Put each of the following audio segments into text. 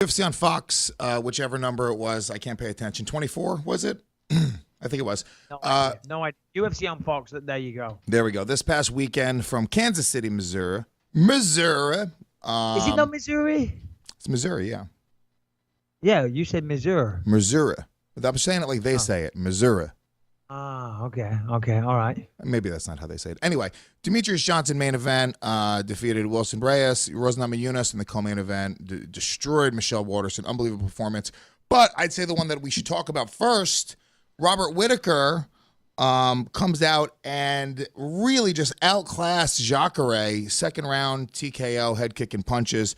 UFC on Fox, whichever number it was, I can't pay attention. 24, was it? I think it was. No idea. UFC on Fox. There you go. There we go. This past weekend from Kansas City, Missouri. Missouri. Is it not Missouri? It's Missouri, yeah. Yeah, you said Missouri. Missouri. I'm saying it like they say it. Missouri. Ah, okay, all right. Maybe that's not how they say it. Anyway, Demetrius Johnson main event defeated Wilson Reyes, Rosnama Yunus in the co-main event, destroyed Michelle Waterson. Unbelievable performance. But I'd say the one that we should talk about first, Robert Whittaker comes out and really just outclassed Jacare. Second round TKO, head kick and punches.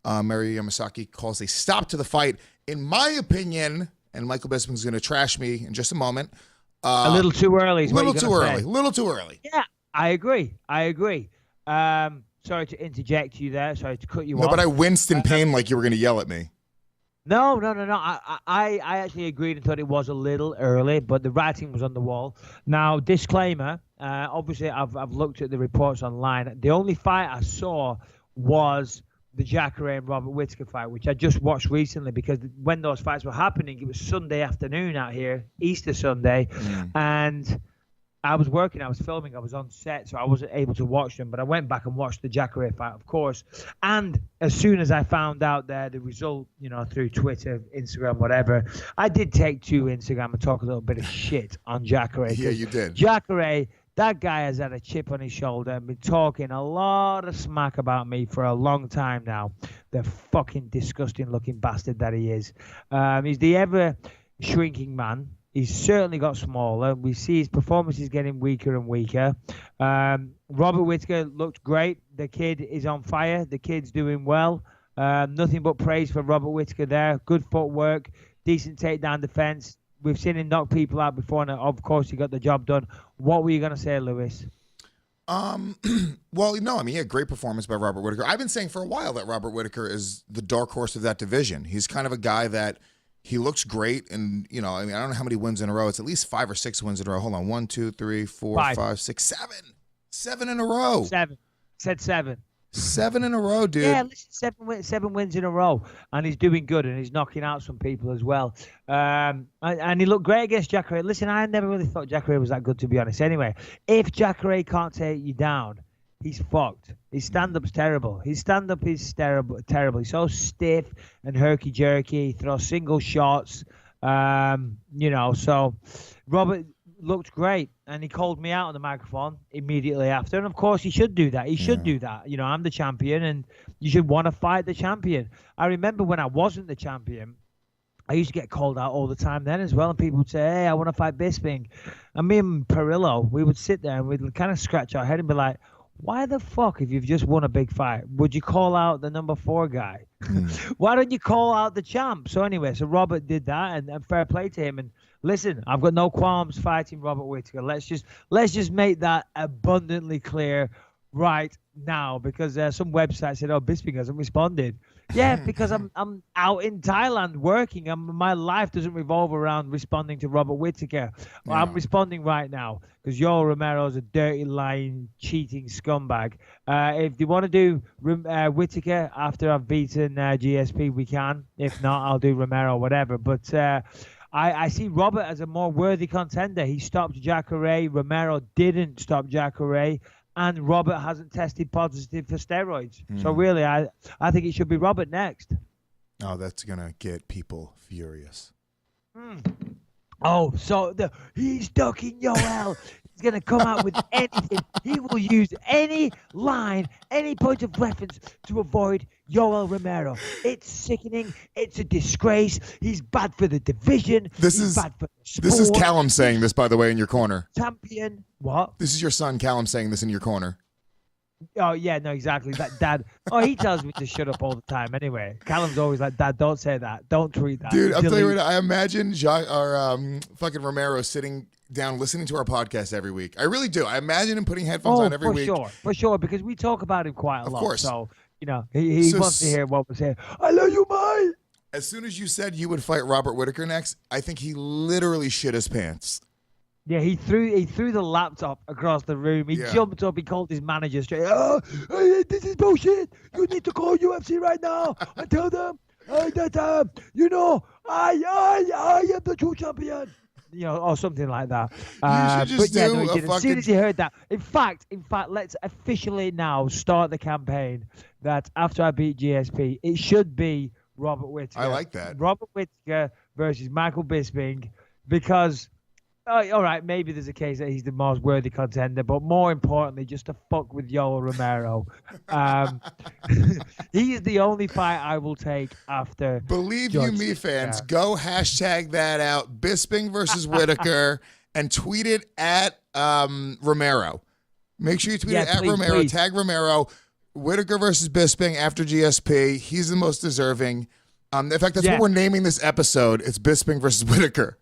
Mary Yamasaki calls a stop to the fight. In my opinion, and Michael Bisping's going to trash me in just a moment. A little too early. Little too early. Yeah, I agree. Sorry to interject you there. Sorry to cut you off. No, but I winced in pain like you were going to yell at me. No. I actually agreed and thought it was a little early, but the writing was on the wall. Now, disclaimer, obviously I've looked at the reports online. The only fight I saw was the Jacare and Robert Whittaker fight, which I just watched recently because when those fights were happening, it was Sunday afternoon out here, Easter Sunday, and I was working, I was filming, I was on set, so I wasn't able to watch them, but I went back and watched the Jacare fight, of course, and as soon as I found out the result, through Twitter, Instagram, whatever, I did take to Instagram and talk a little bit of shit on Jacare. Yeah, you did. Jacare, that guy has had a chip on his shoulder and been talking a lot of smack about me for a long time now. The fucking disgusting-looking bastard that he is. He's the ever-shrinking man. He's certainly got smaller. We see his performances getting weaker and weaker. Robert Whittaker looked great. The kid is on fire. The kid's doing well. Nothing but praise for Robert Whittaker there. Good footwork, decent takedown defense. We've seen him knock people out before, and of course, he got the job done. What were you going to say, Lewis? Well, no, yeah, great performance by Robert Whittaker. I've been saying for a while that Robert Whittaker is the dark horse of that division. He's kind of a guy that he looks great, and, I don't know how many wins in a row. It's at least 5 or 6 wins in a row. Hold on. 1, 2, 3, 4, 5, 6, 7. 7 in a row. 7. Said 7. 7 in a row, dude. Yeah, listen, 7 wins in a row, and he's doing good, and he's knocking out some people as well. And he looked great against Jacare. Listen, I never really thought Jacare was that good, to be honest. Anyway, if Jacare can't take you down, he's fucked. His stand-up's terrible. His stand-up is terrible. He's so stiff and herky-jerky. He throws single shots. So Robert looked great, and he called me out on the microphone immediately after, and of course he should do that. He should do that. I'm the champion, and you should want to fight the champion. I remember when I wasn't the champion, I used to get called out all the time then as well, and people would say, hey, I want to fight Bisping, and me and Perillo, we would sit there and we'd kind of scratch our head and be like, why the fuck, if you've just won a big fight, would you call out the number 4 guy? Why don't you call out the champ? So anyway, so Robert did that, and fair play to him. And listen, I've got no qualms fighting Robert Whittaker. Let's just make that abundantly clear right now, because some website said, Bisping hasn't responded. Yeah, because I'm out in Thailand working, and my life doesn't revolve around responding to Robert Whittaker. Well, I'm responding right now because Yoel Romero's a dirty, lying, cheating scumbag. If you want to do Whittaker after I've beaten GSP, we can. If not, I'll do Romero, whatever. But I see Robert as a more worthy contender. He stopped Jacare. Romero didn't stop Jacare. And Robert hasn't tested positive for steroids. So really, I think it should be Robert next. Oh, that's going to get people furious. Oh, so he's ducking Yoel. He's going to come out with anything. He will use any line, any point of reference to avoid Yoel Romero. It's sickening. It's a disgrace. He's bad for the division. He's bad for the sport. This is Callum saying this, by the way, in your corner. Champion. What? This is your son, Callum, saying this in your corner. Oh, yeah, no, exactly. That dad. Oh, he tells me to shut up all the time anyway. Callum's always like, Dad, don't say that. Don't tweet that. Dude, I'm telling you right now, I imagine fucking Romero sitting down listening to our podcast every week. I really do. I imagine him putting headphones on every week. For sure, because we talk about him quite a lot. Of course. So, he So wants to hear what we're saying. I love you, mate. As soon as you said you would fight Robert Whittaker next, I think he literally shit his pants. Yeah, he threw the laptop across the room. He jumped up. He called his manager straight. Oh, this is bullshit. You need to call UFC right now and tell them You know, I am the true champion. You know, or something like that. You should just but yeah, do no, he a didn't. As soon fucking. as he heard that, in fact, let's officially now start the campaign that after I beat GSP, it should be Robert Whittaker. I like that. Robert Whittaker versus Michael Bisping, because all right, maybe there's a case that he's the most worthy contender, but more importantly, just to fuck with Yoel Romero. He is the only fight I will take after. Believe George you me, fans, St. go hashtag that out, Bisping versus Whittaker, and tweet it at Romero. Make sure you tweet it at please, Romero, please. tag Romero, Whittaker versus Bisping after GSP. He's the most deserving. In fact, that's what we're naming this episode. It's Bisping versus Whittaker.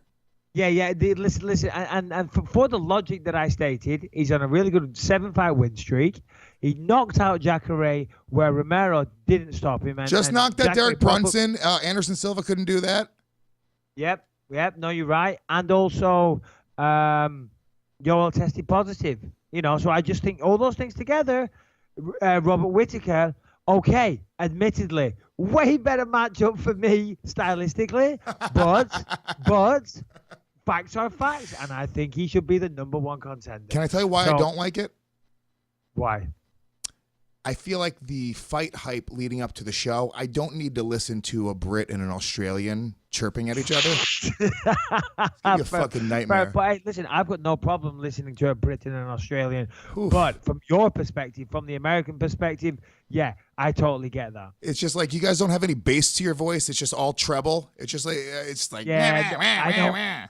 Yeah. Listen, and for the logic that I stated, he's on a really good 7-fight win streak. He knocked out Jacare where Romero didn't stop him. Just knocked out Derek Brunson. Anderson Silva couldn't do that. Yep. No, you're right. And also, Yoel tested positive. You know, so I just think all those things together, Robert Whittaker, okay, admittedly, way better matchup for me stylistically, but facts are facts, and I think he should be the #1 contender. Can I tell you why I don't like it? Why? I feel like the fight hype leading up to the show, I don't need to listen to a Brit and an Australian chirping at each other. It's gonna be a fucking nightmare. But hey, listen, I've got no problem listening to a Brit and an Australian. Oof. But from your perspective, from the American perspective, yeah, I totally get that. It's just like you guys don't have any bass to your voice. It's just all treble. It's just like I know.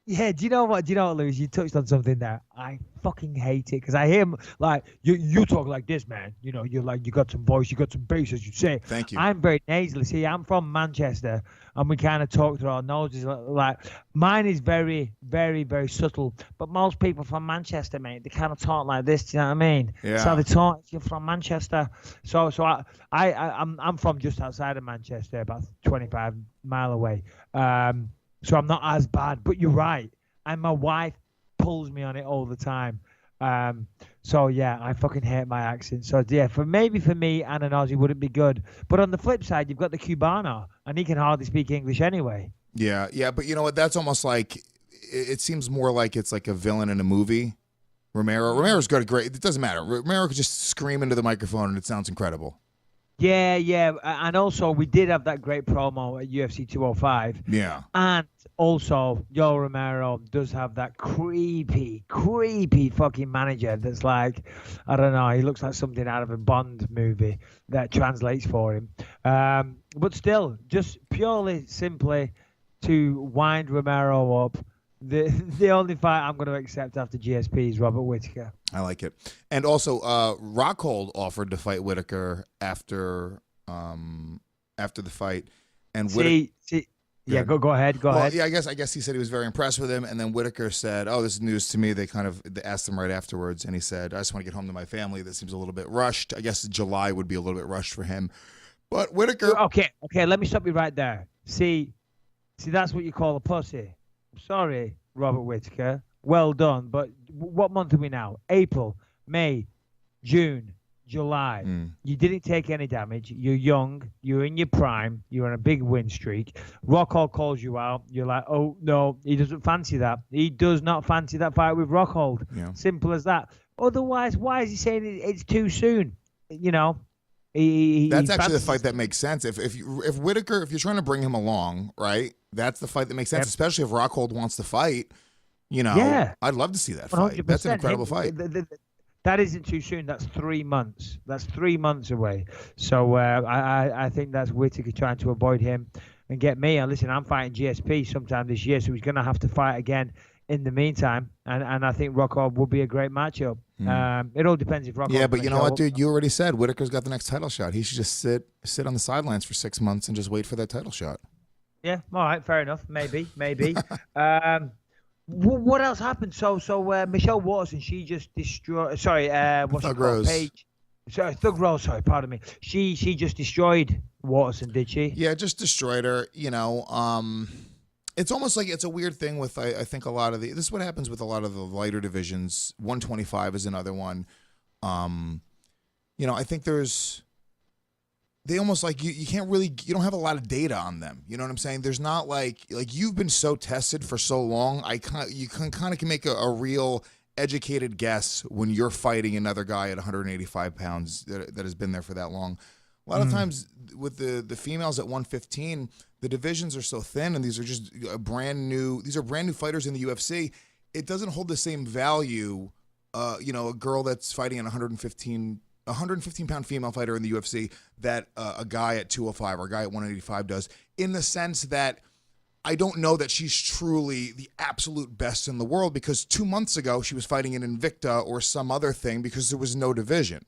Yeah, do you know what, Lewis? You touched on something there. I fucking hate it because I hear like you talk like this, man. You know, you got some voice, you got some bass, as you say. Thank you. I'm very nasally. See, I'm from Manchester, and we kind of talk through our noses. Like mine is very, very, very subtle. But most people from Manchester, mate, they kind of talk like this. Do you know what I mean? Yeah. So they talk. You're from Manchester, so I'm from just outside of Manchester, about 25 mile away. So I'm not as bad, but you're right. And my wife pulls me on it all the time. So yeah, I fucking hate my accent. So yeah, for me and an Aussie wouldn't be good. But on the flip side, you've got the Cubano, and he can hardly speak English anyway. Yeah, but you know what? That's almost like it seems more like it's like a villain in a movie. Romero's got a great. It doesn't matter. Romero could just scream into the microphone and it sounds incredible. Yeah, and also we did have that great promo at UFC 205. Yeah. And also, Yoel Romero does have that creepy fucking manager that's like, I don't know, he looks like something out of a Bond movie that translates for him. But still, just purely, simply to wind Romero up, the only fight I'm going to accept after GSP is Robert Whittaker. I like it. And also, Rockhold offered to fight Whittaker after the fight. And Go ahead. Yeah, I guess he said he was very impressed with him, and then Whittaker said, "Oh, this is news to me." They asked him right afterwards, and he said, "I just want to get home to my family. That seems a little bit rushed. I guess July would be a little bit rushed for him." But Whittaker. Okay. Let me stop you right there. See, that's what you call a pussy. Sorry, Robert Whittaker. Well done. But what month are we now? April, May, June, July. You didn't take any damage. You're young. You're in your prime. You're on a big win streak. Rockhold calls you out. You're like, oh, no, he doesn't fancy that. He does not fancy that fight with Rockhold. Yeah. Simple as that. Otherwise, why is he saying it's too soon? You know, that's actually the fight that makes sense. If Whittaker, if you're trying to bring him along, right, that's the fight that makes sense, especially if Rockhold wants to fight. You know, yeah. I'd love to see that fight. 100%. That's an incredible fight. That isn't too soon. That's 3 months. That's 3 months away. So I think that's Whittaker trying to avoid him and get me. And listen, I'm fighting GSP sometime this year, so he's going to have to fight again in the meantime. And I think Rockhold will be a great matchup. It all depends if Rockhold. Yeah, but you know what, dude? You already said Whittaker's got the next title shot. He should just sit on the sidelines for 6 months and just wait for that title shot. Yeah, all right, fair enough. Maybe. What else happened? So Michelle Watson, she just destroyed. Sorry, what's Thug Rose. Paige? Sorry, Thug Rose. Sorry, pardon me. She just destroyed Watson, did she? Yeah, just destroyed her. You know, it's almost like it's a weird thing with I think a lot of this is what happens with a lot of the lighter divisions. 125 is another one. You know, I think there's they almost like you can't really, you don't have a lot of data on them. You know what I'm saying? There's not like you've been so tested for so long. You can kind of make a real educated guess when you're fighting another guy at 185 pounds that has been there for that long. A lot of times with the females at 115, the divisions are so thin, and these are just brand new fighters in the UFC. It doesn't hold the same value. A girl that's fighting at 115-pound female fighter in the UFC that a guy at 205 or a guy at 185 does, in the sense that I don't know that she's truly the absolute best in the world, because 2 months ago she was fighting in Invicta or some other thing because there was no division.